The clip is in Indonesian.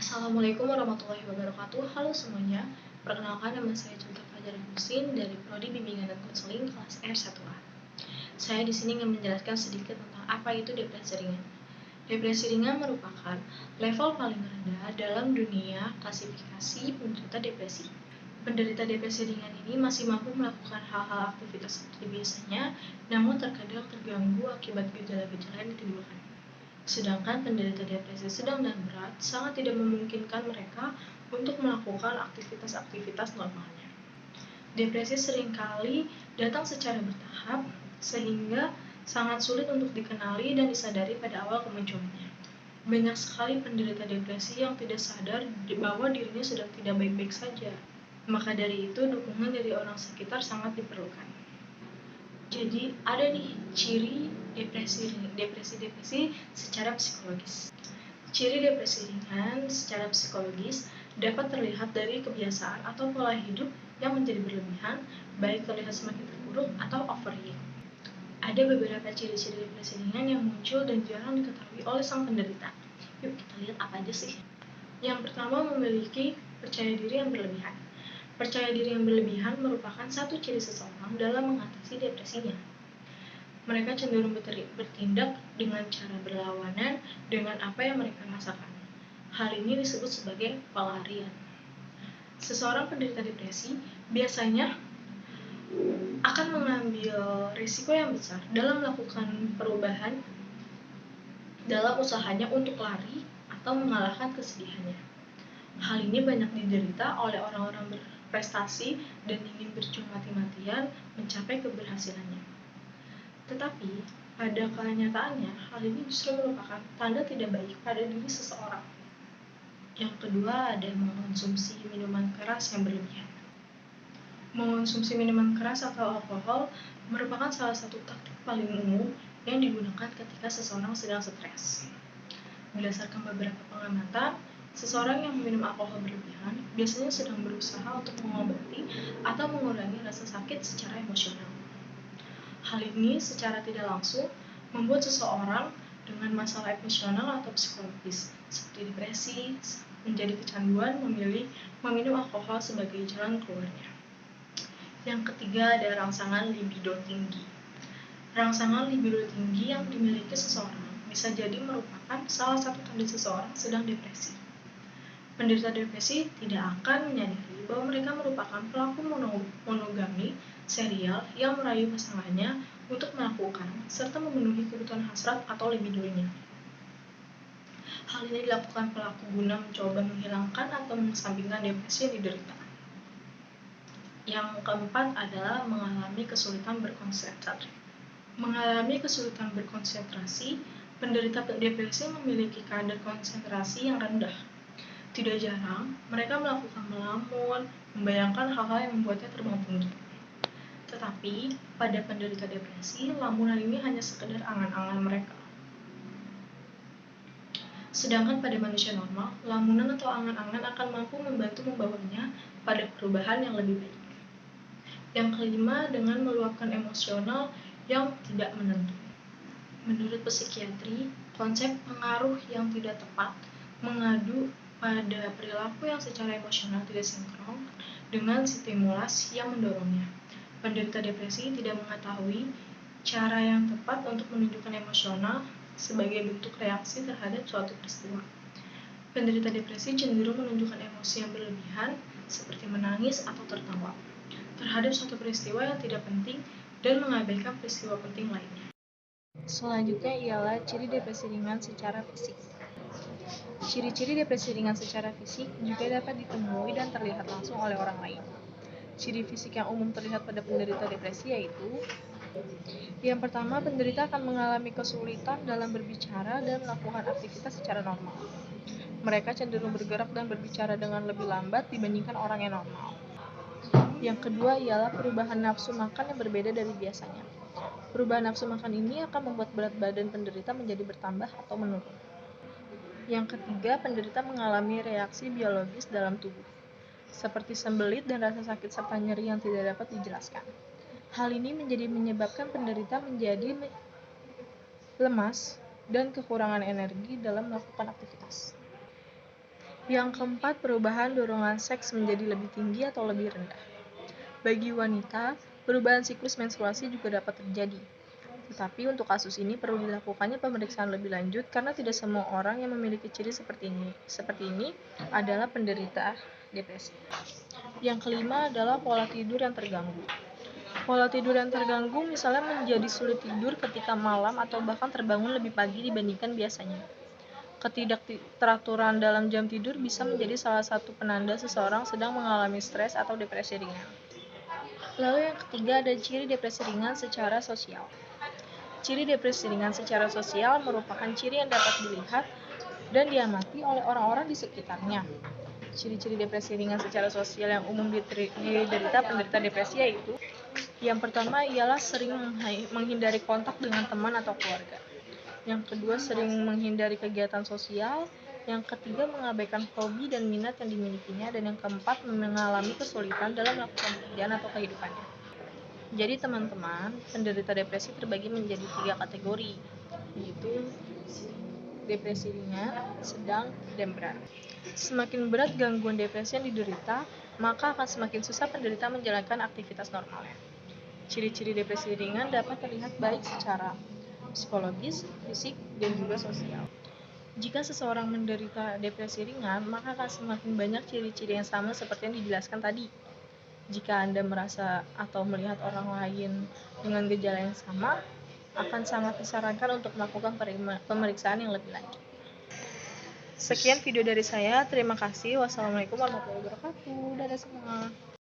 Assalamualaikum warahmatullahi wabarakatuh. Halo semuanya, perkenalkan nama saya Cinta Fajar Husin dari Prodi Bimbingan dan Konseling kelas R1A. Saya di sini ingin menjelaskan sedikit tentang apa itu depresi ringan. Depresi ringan merupakan level paling rendah dalam dunia klasifikasi penderita depresi. Penderita depresi ringan ini masih mampu melakukan hal-hal aktivitas seperti biasanya, namun terkadang terganggu akibat gejala-gejala yang ditimbulkan. Sedangkan penderita depresi sedang dan berat sangat tidak memungkinkan mereka untuk melakukan aktivitas-aktivitas normalnya. Depresi seringkali datang secara bertahap, sehingga sangat sulit untuk dikenali dan disadari pada awal kemunculannya. Banyak sekali penderita depresi yang tidak sadar bahwa dirinya sedang tidak baik-baik saja. Maka dari itu, dukungan dari orang sekitar sangat diperlukan. Jadi ada nih ciri depresi secara psikologis. Ciri depresi ringan secara psikologis dapat terlihat dari kebiasaan atau pola hidup yang menjadi berlebihan, baik terlihat semakin terpuruk atau overeating. Ada beberapa ciri-ciri depresi ringan yang muncul dan jarang diketahui oleh sang penderita. Yuk kita lihat apa aja sih. Yang pertama, memiliki percaya diri yang berlebihan. Percaya diri yang berlebihan merupakan satu ciri seseorang dalam mengatasi depresinya. Mereka cenderung bertindak dengan cara berlawanan dengan apa yang mereka rasakan. Hal ini disebut sebagai pelarian. Seseorang penderita depresi biasanya akan mengambil risiko yang besar dalam melakukan perubahan dalam usahanya untuk lari atau mengalahkan kesedihannya. Hal ini banyak diderita oleh orang-orang berprestasi dan ingin berjuang mati-matian mencapai keberhasilannya. Tetapi, pada kenyataannya, hal ini justru merupakan tanda tidak baik pada diri seseorang. Yang kedua, ada mengonsumsi minuman keras yang berlebihan. Mengonsumsi minuman keras atau alkohol merupakan salah satu taktik paling umum yang digunakan ketika seseorang sedang stres. Berdasarkan beberapa pengamatan, seseorang yang meminum alkohol berlebihan biasanya sedang berusaha untuk mengobati atau mengurangi rasa sakit secara emosional. Hal ini secara tidak langsung membuat seseorang dengan masalah emosional atau psikologis seperti depresi menjadi kecanduan memilih meminum alkohol sebagai jalan keluarnya. Yang ketiga, ada rangsangan libido tinggi. Rangsangan libido tinggi yang dimiliki seseorang bisa jadi merupakan salah satu tanda seseorang sedang depresi. Penderita depresi tidak akan menyadari bahwa mereka merupakan pelaku monogami serial yang merayu pasangannya untuk melakukan serta memenuhi kebutuhan hasrat atau libidonya. Hal ini dilakukan pelaku guna mencoba menghilangkan atau mengesampingkan depresi yang diderita. Yang keempat adalah mengalami kesulitan berkonsentrasi. Mengalami kesulitan berkonsentrasi, penderita depresi memiliki kadar konsentrasi yang rendah. Tidak jarang, mereka melakukan melamun, membayangkan hal-hal yang membuatnya terbang tinggi. Tetapi, pada penderita depresi, lamunan ini hanya sekedar angan-angan mereka. Sedangkan pada manusia normal, lamunan atau angan-angan akan mampu membantu membawanya pada perubahan yang lebih baik. Yang kelima, dengan meluapkan emosional yang tidak menentu. Menurut psikiatri, konsep pengaruh yang tidak tepat mengadu pada perilaku yang secara emosional tidak sinkron dengan stimulasi yang mendorongnya. Penderita depresi tidak mengetahui cara yang tepat untuk menunjukkan emosional sebagai bentuk reaksi terhadap suatu peristiwa. Penderita depresi cenderung menunjukkan emosi yang berlebihan seperti menangis atau tertawa terhadap suatu peristiwa yang tidak penting dan mengabaikan peristiwa penting lainnya. Selanjutnya ialah ciri depresi ringan secara fisik. Ciri-ciri depresi ringan secara fisik juga dapat ditemui dan terlihat langsung oleh orang lain. Ciri fisik yang umum terlihat pada penderita depresi yaitu: yang pertama, penderita akan mengalami kesulitan dalam berbicara dan melakukan aktivitas secara normal. Mereka cenderung bergerak dan berbicara dengan lebih lambat dibandingkan orang yang normal. Yang kedua ialah perubahan nafsu makan yang berbeda dari biasanya. Perubahan nafsu makan ini akan membuat berat badan penderita menjadi bertambah atau menurun. Yang ketiga, penderita mengalami reaksi biologis dalam tubuh, seperti sembelit dan rasa sakit serta nyeri yang tidak dapat dijelaskan. Hal ini menyebabkan penderita menjadi lemas dan kekurangan energi dalam melakukan aktivitas. Yang keempat, perubahan dorongan seks menjadi lebih tinggi atau lebih rendah. Bagi wanita, perubahan siklus menstruasi juga dapat terjadi. Tetapi untuk kasus ini perlu dilakukannya pemeriksaan lebih lanjut karena tidak semua orang yang memiliki ciri seperti ini adalah penderita depresi. Yang kelima adalah pola tidur yang terganggu. Pola tidur yang terganggu misalnya menjadi sulit tidur ketika malam atau bahkan terbangun lebih pagi dibandingkan biasanya. Ketidakteraturan dalam jam tidur bisa menjadi salah satu penanda seseorang sedang mengalami stres atau depresi ringan. Lalu yang ketiga ada ciri depresi ringan secara sosial. Ciri depresi ringan secara sosial merupakan ciri yang dapat dilihat dan diamati oleh orang-orang di sekitarnya. Ciri-ciri depresi ringan secara sosial yang umum diderita penderita depresi yaitu yang pertama ialah sering menghindari kontak dengan teman atau keluarga. Yang kedua, sering menghindari kegiatan sosial. Yang ketiga, mengabaikan hobi dan minat yang dimilikinya. Dan yang keempat, mengalami kesulitan dalam melakukan pekerjaan atau kehidupannya. Jadi teman-teman, penderita depresi terbagi menjadi 3 kategori, yaitu depresi ringan, sedang, dan berat. Semakin berat gangguan depresi yang diderita, maka akan semakin susah penderita menjalankan aktivitas normalnya. Ciri-ciri depresi ringan dapat terlihat baik secara psikologis, fisik, dan juga sosial. Jika seseorang menderita depresi ringan, maka akan semakin banyak ciri-ciri yang sama seperti yang dijelaskan tadi. Jika Anda merasa atau melihat orang lain dengan gejala yang sama, akan sangat disarankan untuk melakukan pemeriksaan yang lebih lanjut. Sekian video dari saya, terima kasih. Wassalamualaikum warahmatullahi wabarakatuh. Dadah semua.